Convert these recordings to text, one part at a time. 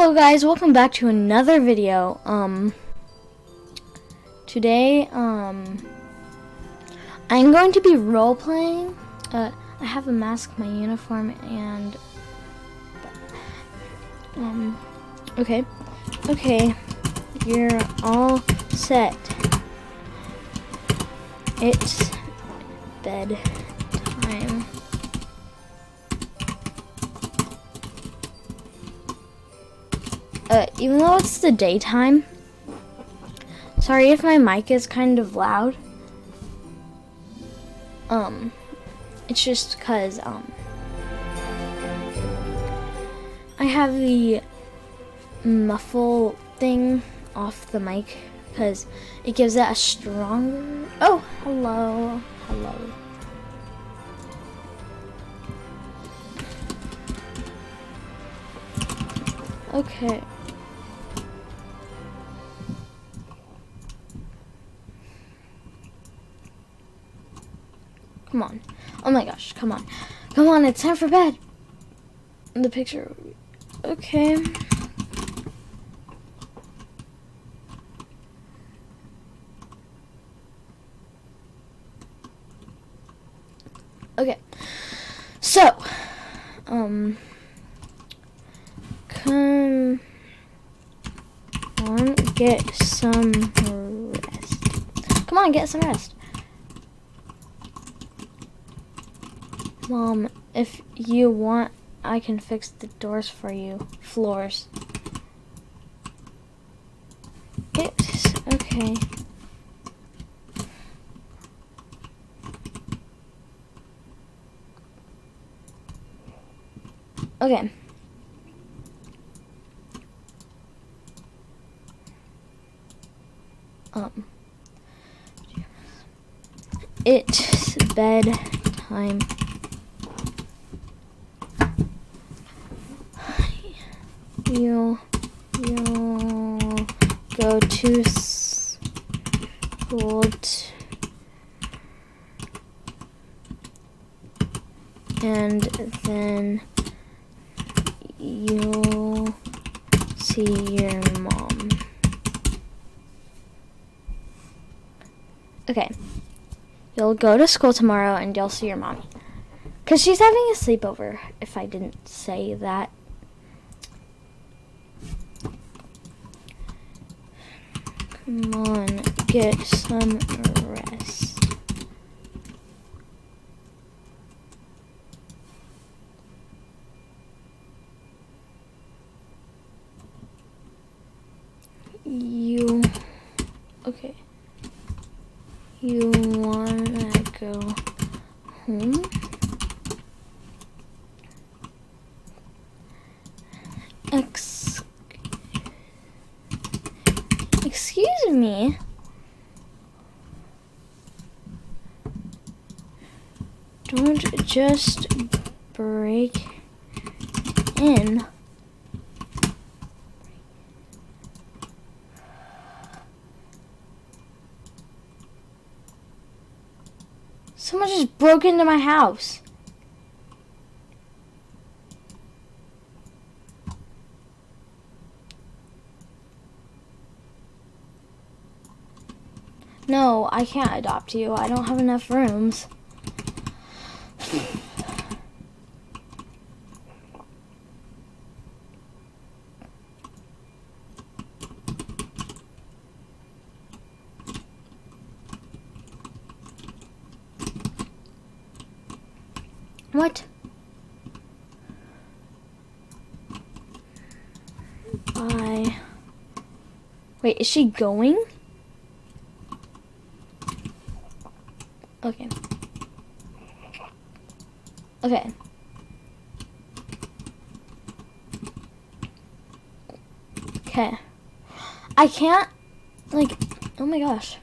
Hello guys, welcome back to another video. Today, I'm going to be role-playing. I have a mask, my uniform, and, okay, you're all set. It's bedtime. Even though it's the daytime, sorry if my mic is kind of loud. It's just because, I have the muffle thing off the mic because it gives it a stronger, oh, hello. Okay. Come on. Oh my gosh, come on. Come on, it's time for bed. The picture. Okay. Okay. So, come on, get some rest. Come on, get some rest. Mom, if you want, I can fix the doors for you. Floors. It's okay. Okay. It's bedtime. You'll go to school and then you'll see your mom. Okay. You'll go to school tomorrow and you'll see your mommy. 'Cause she's having a sleepover, if I didn't say that. Come on, get some rest. Okay. You wanna go home? Excuse me. Don't just break in. Someone just broke into my house. No, I can't adopt you. I don't have enough rooms. What? Bye. Wait, is she going? Okay. Okay. Okay. I can't, like, oh my gosh.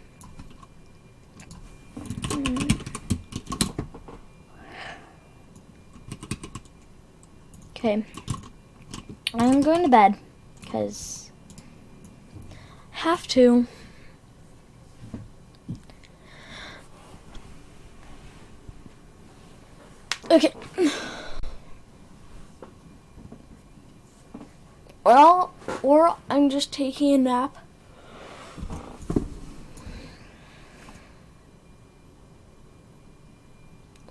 Okay. I'm going to bed, because have to. Okay. or I'm just taking a nap.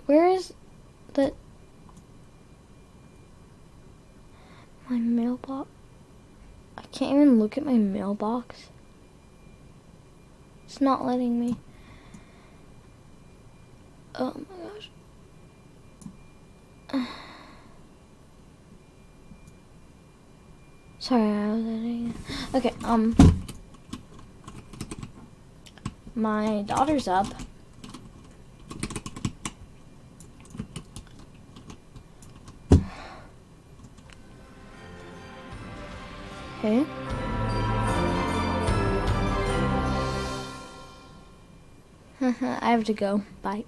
Where is my mailbox? I can't even look at my mailbox. It's not letting me. Oh my gosh. Sorry, I was editing. Okay, my daughter's up. Okay. I have to go. Bye.